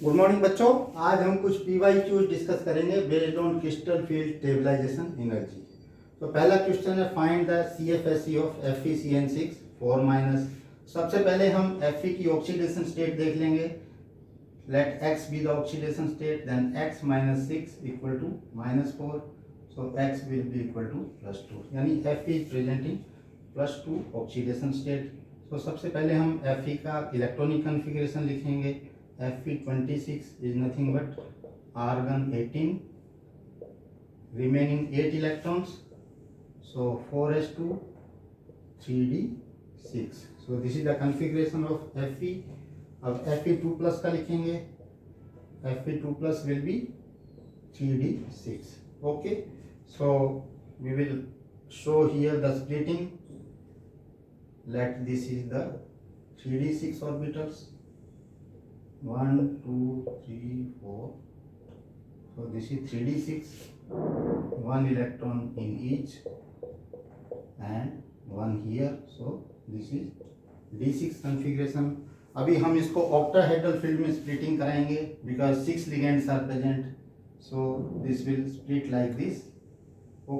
Good morning बच्चों। आज हम कुछ PYQs डिस्कस करेंगे based on crystal field stabilization energy. तो पहला क्वेश्चन है find the CFSE of FeCN6 4 minus. सबसे पहले हम Fe की ऑक्सीडेशन स्टेट देख लेंगे। Let X be the oxidation state, then X minus 6 equal to -4, so X will be equal to +2, यानी Fe is presenting +2 oxidation state. तो सबसे पहले हम Fe का इलेक्ट्रॉनिक कन्फिग्रेशन लिखेंगे। Fe26 is nothing but argon 18, remaining 8 electrons, so 4s2 3d6. So this is the configuration of Fe. अब Fe2 plus का लिखेंगे। Fe2 plus will be 3d6. Okay, so we will show here the splitting. Let this is the 3d6 orbitals. 1 2 3 4, so this is 3d6, one electron in each and one here, so this is d6 configuration. अभी हम इसको octahedral field में splitting कराएंगे because 6 ligands are present, so this will split like this.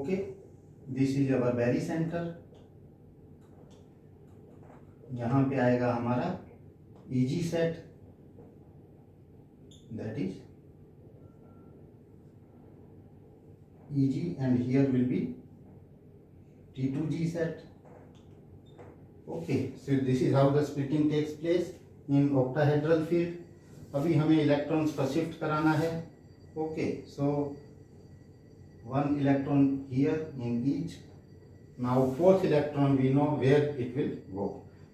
Okay, this is our berry center. यहाँ पे आएगा हमारा EG set, that is EG, and here will be T2G set. Okay, so this is how the splitting takes place in octahedral field. अभी हमें electrons को shift कराना है. Okay, so one electron here in each. Now fourth electron we know where it will go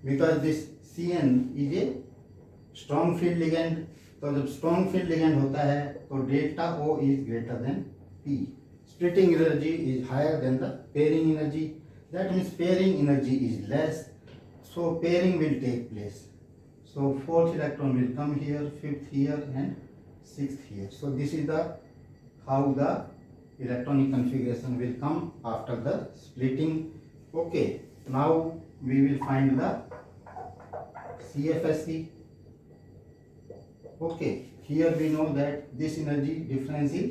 because this Cn is a strong field ligand. तो जब strong field ligand होता है तो delta O is greater than P. Splitting energy is higher than the pairing energy. That means pairing energy is less, so pairing will take place. So fourth electron will come here, fifth here and sixth here. So this is the how the electronic configuration will come after the splitting. Okay, now we will find the CFSE. Okay, here we know that this energy difference is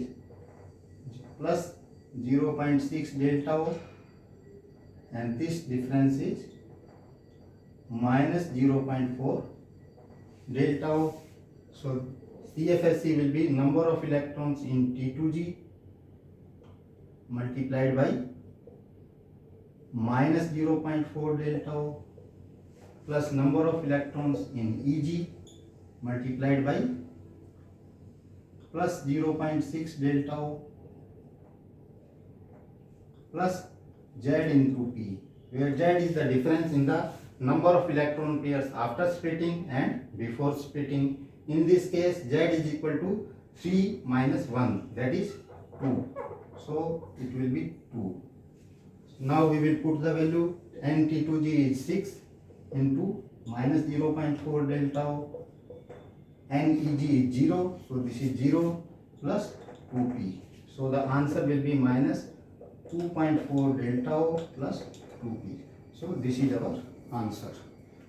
plus 0.6 delta O and this difference is minus 0.4 delta O. So CFSE will be number of electrons in T2G multiplied by minus 0.4 delta O plus number of electrons in EG multiplied by plus 0.6 delta O plus Z into P, where Z is the difference in the number of electron pairs after splitting and before splitting. In this case Z is equal to 3 minus 1, that is 2, so it will be 2. Now we will put the value. NT2G is 6 into minus 0.4 delta O. NEG is 0, so this is 0 plus 2P. So the answer will be minus 2.4 delta O plus 2P. So this is our answer.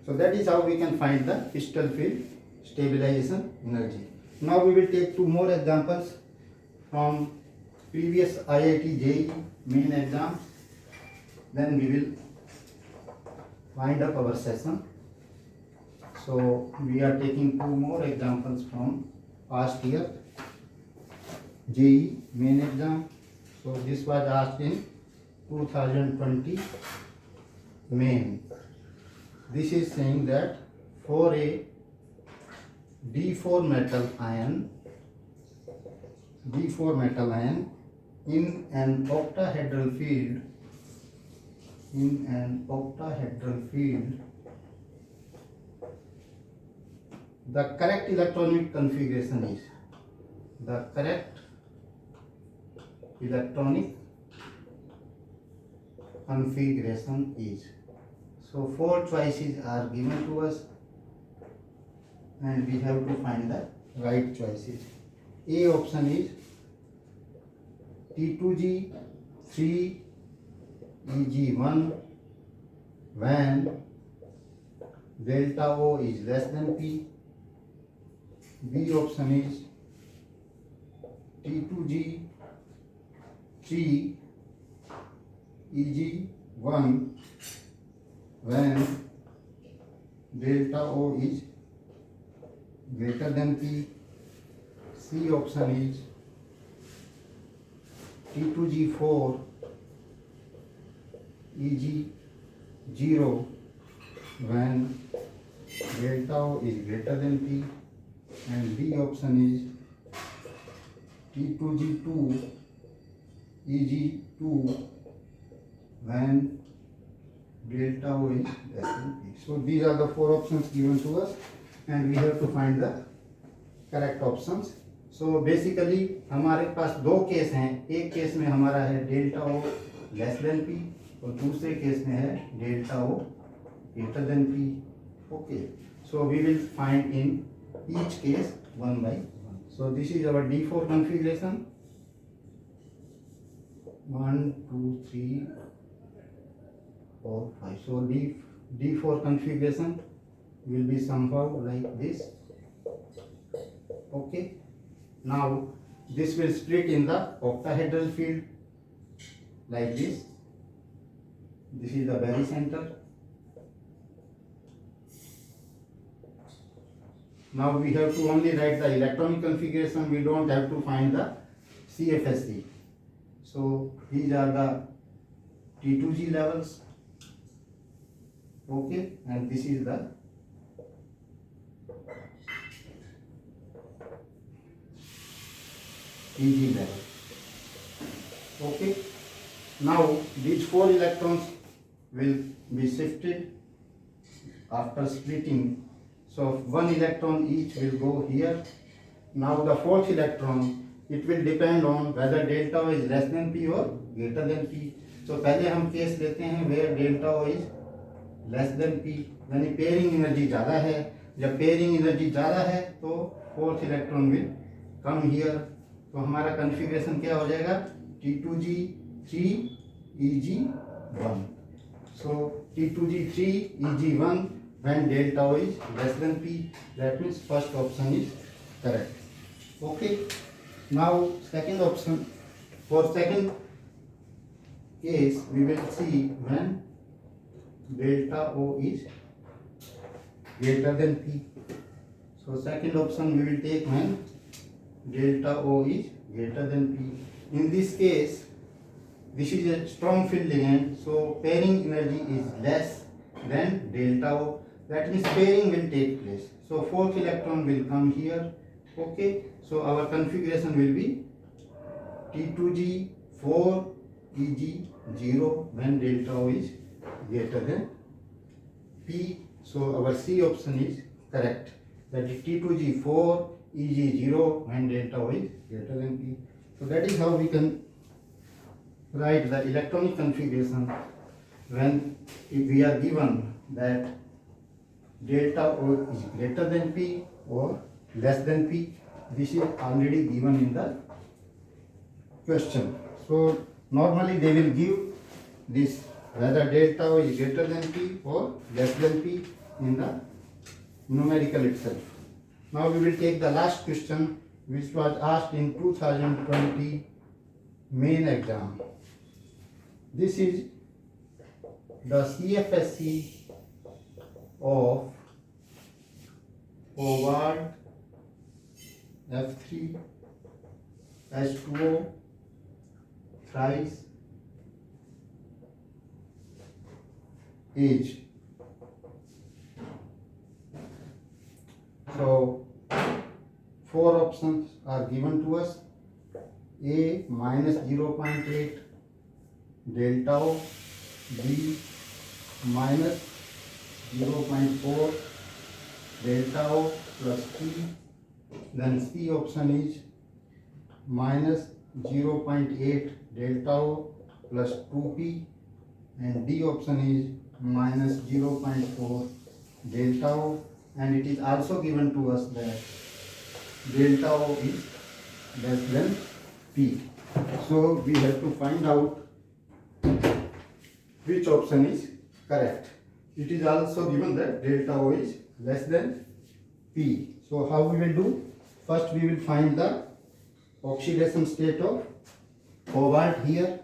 So that is how we can find the crystal field stabilization energy. Now we will take two more examples from previous IIT JEE main exam. Then we will wind up our session. So we are taking two more examples from past year JEE main exam. So this was asked in 2020 main. This is saying that for a D4 metal ion in an octahedral field, the correct electronic configuration is, so four choices are given to us and we have to find the right choices. A option is T2G 3EG1 when delta O is less than P. B option is T2G 3 EG1 when delta O is greater than P. C option is T2G4 EG0 when delta O is greater than P, and D option is T2G2 EG2 when delta O is less than P. So these are the four options given to us and we have to find the correct options. So basically हमारे पास दो case हैं, एक case में हमारा है delta O less than P और दूसरे case में है delta O greater than P. Okay, so we will find in each case one by one. So this is our D4 configuration. 1, 2, 3, 4, 5. So D4 configuration will be somehow like this. Okay. Now this will split in the octahedral field like this. This is the barycenter. Now we have to only write the electronic configuration. We don't have to find the CFSE. So these are the T2G levels. Okay, and this is the EG level. Okay, now these 4 electrons will be shifted after splitting. So 1 electron each will go here. Now the 4th electron, it will depend on whether delta O is less than P or greater than P. So पहले हम case लेते हैं where delta O is less than P, यानी pairing energy ज़्यादा है. जब pairing energy ज़्यादा है तो 4th electron will come here. तो हमारा कन्फिग्रेशन क्या हो जाएगा? T2G3 EG1. So T2G3 EG1 when delta O is less than P. That means first option is correct. Okay. Now second option. For second case we will see when delta O is greater than P. So second option we will take when delta O is greater than P. In this case, this is a strong field ligand, so pairing energy is less than delta O. That means pairing will take place. So 4th electron will come here. Okay, so our configuration will be T2G4 EG0 when delta O is greater than P. So our C option is correct. That is T2G4 EG0 when delta O is greater than P. So that is how we can write the electronic configuration when if we are given that delta O is greater than P or less than P. This is already given in the question. So normally they will give this whether delta O is greater than P or less than P in the numerical itself. Now we will take the last question which was asked in 2020 main exam. This is the CFSE of Howard F3 H2O thrice age. So 4 options are given to us. A minus 0.8 delta O, B minus 0.4 delta O plus P. Then C option is minus 0.8 delta O plus 2P, and D option is minus 0.4 delta O, and it is also given to us that delta O is less than P. So we have to find out which option is correct. It is also given that delta O is less than P. So how we will do? first we will find the oxidation state of cobalt here.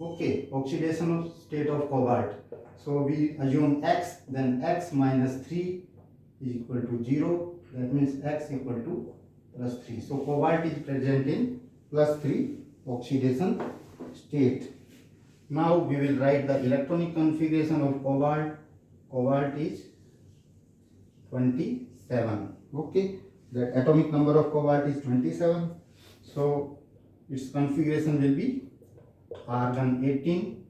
Okay, oxidation state of cobalt. So we assume x, then x minus 3 is equal to 0. That means x equal to plus 3. So cobalt is present in plus 3 oxidation state. Now we will write the electronic configuration of cobalt. Cobalt is 27. Okay, the atomic number of cobalt is 27. So its configuration will be argon 18,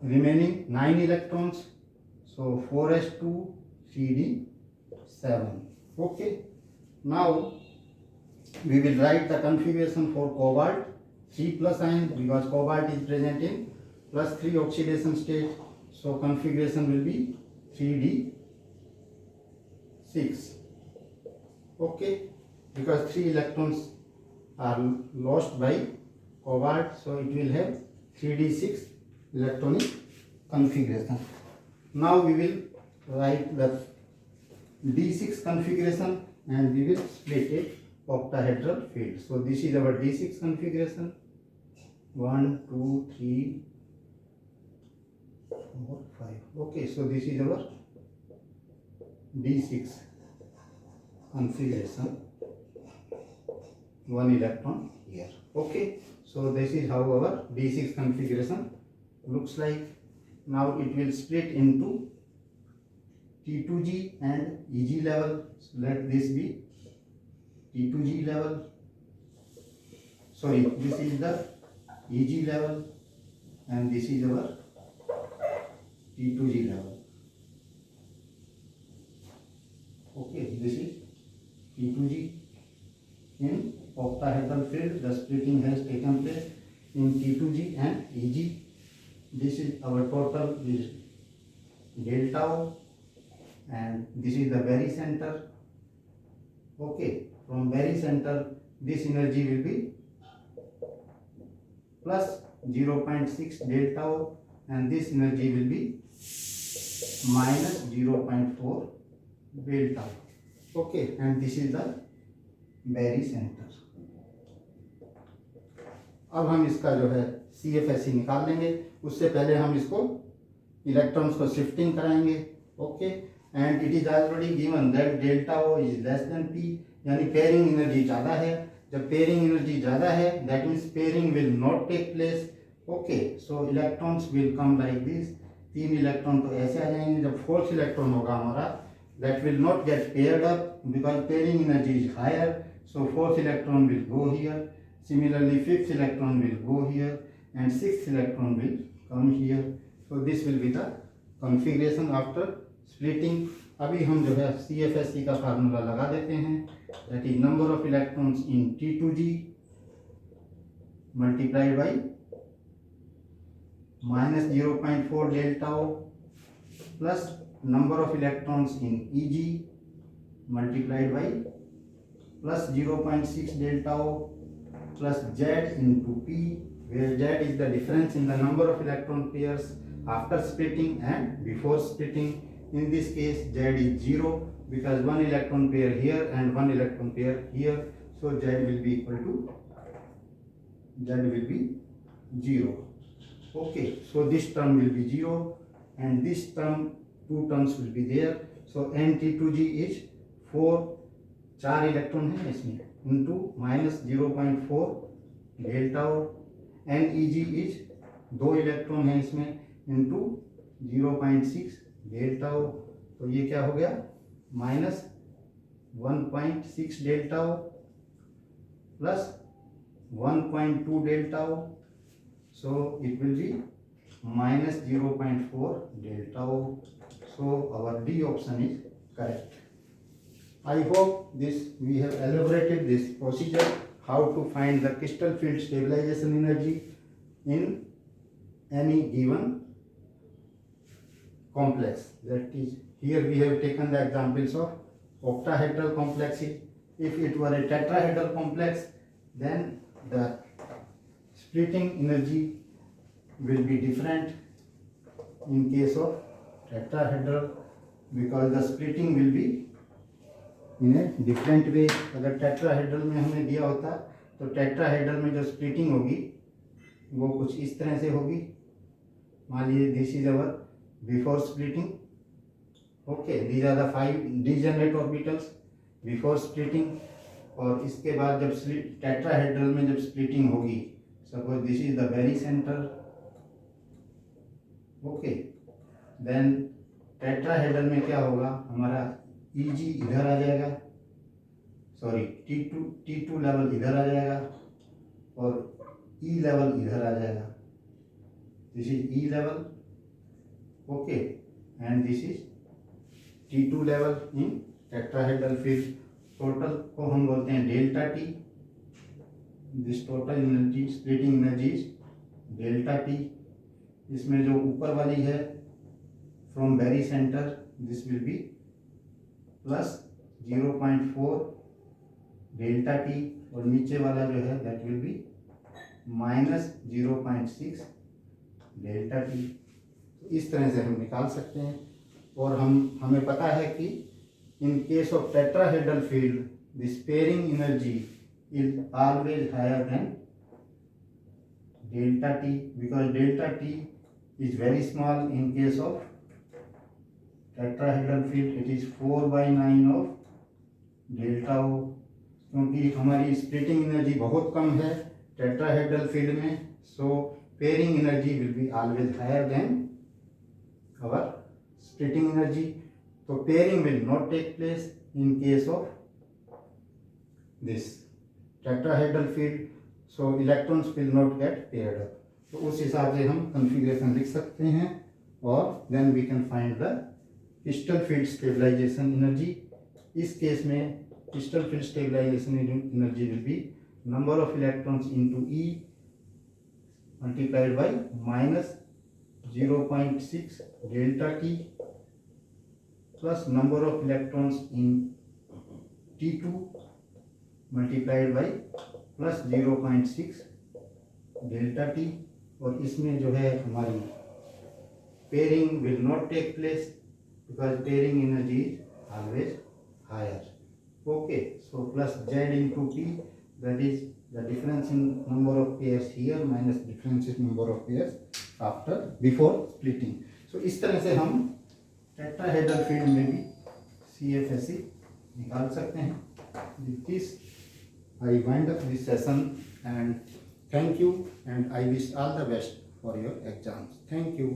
remaining 9 electrons. So 4s2 Cd7. Okay, now we will write the configuration for cobalt 3 plus ion, because cobalt is present in plus 3 oxidation state. So configuration will be 3d6. Okay, because 3 electrons are lost by cobalt, so it will have 3d6 electronic configuration. Now we will write the d6 configuration and we will split it octahedral field. So this is our d6 configuration. 1, 2, 3, 4, 5. Okay, so this is our d6 configuration. 1 electron here. Okay, so this is how our d6 configuration looks like. Now it will split into T2G and EG level. So let this be T2G level. Sorry, this is the EG level and this is our T2G level. Okay, this is T2G. In octahedral field, the splitting has taken place in T2G and EG. This is our total is delta, and this is the barycenter. Okay, from barycenter this energy will be plus 0.6 delta and this energy will be minus 0.4 delta. Okay, and this is the barycenter. अब हम इसका जो है CFSE निकाल लेंगे. उससे पहले हम इसको इलेक्ट्रॉन्स को शिफ्टिंग कराएंगे. Okay, and it is already given that delta O is less than P, यानी पेयरिंग एनर्जी ज़्यादा है. जब पेयरिंग एनर्जी ज़्यादा है that means pairing will not take place. Okay, so electrons will come like this. 3 electron तो ऐसे आ जाएंगे. जब फोर्थ इलेक्ट्रॉन होगा हमारा that will not get paired up because pairing energy is higher. So fourth electron will go here. Similarly, fifth electron will go here and sixth electron will come here. So this will be the configuration after splitting. अभी हम जो है CFSE का formula लगा देते हैं. That is number of electrons in T2G multiplied by minus 0.4 delta O plus number of electrons in EG multiplied by plus 0.6 delta O plus Z into P, where Z is the difference in the number of electron pairs after splitting and before splitting. In this case Z is 0 because 1 electron pair here and 1 electron pair here, so Z will be equal to 0. Okay, so this term will be 0 and this term, 2 terms will be there. So Nt2G is 4, 4 electron है इसमें, into minus 0.4 delta O, and EG is 2 electron है इसमें into 0.6 delta O. तो ये क्या हो गया minus 1.6 delta O plus 1.2 delta O. So it will be minus 0.4 delta O. So our D option is correct. I hope this we have elaborated this procedure how to find the crystal field stabilization energy in any given complex. That is, here we have taken the examples of octahedral complexes. If it were a tetrahedral complex, then the splitting energy will be different in case of tetrahedral, because the splitting will be in a different way. अगर tetrahedral में हमें दिया होता तो tetrahedral में जो splitting होगी वो कुछ इस तरह से होगी। मान लीजिए this is our before splitting, okay, these are the 5 degenerate orbitals before splitting. और इसके बाद जब टेट्राहेड्रल में जब स्प्लिटिंग होगी, suppose this is the very center, okay, then tetrahedral में क्या होगा, हमारा Eg इधर आ जाएगा, सॉरी T2 लेवल इधर आ जाएगा और E लेवल इधर आ जाएगा। This is E level, okay, and this is T2 level in tetrahedral field. Total को हम बोलते हैं delta T. This total energy, splitting energy delta T. इसमें जो ऊपर वाली है from very centre, this will be plus 0.4 delta T, और नीचे वाला जो है that will be minus 0.6 delta T. इस तरह से हम निकाल सकते हैं। और हमें पता है कि in case of tetrahedral field this pairing energy is always higher than delta t, because delta t is very small in case of tetrahedral field, it is 4/9 of delta o. क्योंकि हमारी स्प्लिटिंग एनर्जी बहुत कम है tetrahedral field में, so pairing energy will be always higher than our splitting energy. So pairing will not take place in case of this tetrahedral field, so electrons will not get paired up. तो उस हिसाब से हम configuration लिख सकते हैं और then we can find the crystal field stabilization energy. इस केस में crystal field stabilization energy will be number of electrons into E multiplied by minus 0.6 delta T plus number of electrons in T2 multiplied by plus 0.6 delta T। और इसमें जो है हमारी pairing will not take place because pairing energy is always higher, okay, so plus Z into T, that is the difference in number of pairs here minus difference in number of pairs after before splitting. So इस तरह से हम tetrahedral field में भी CFSE निकाल सकते हैं। With this I wind up this session and thank you and I wish all the best for your exams. Thank you.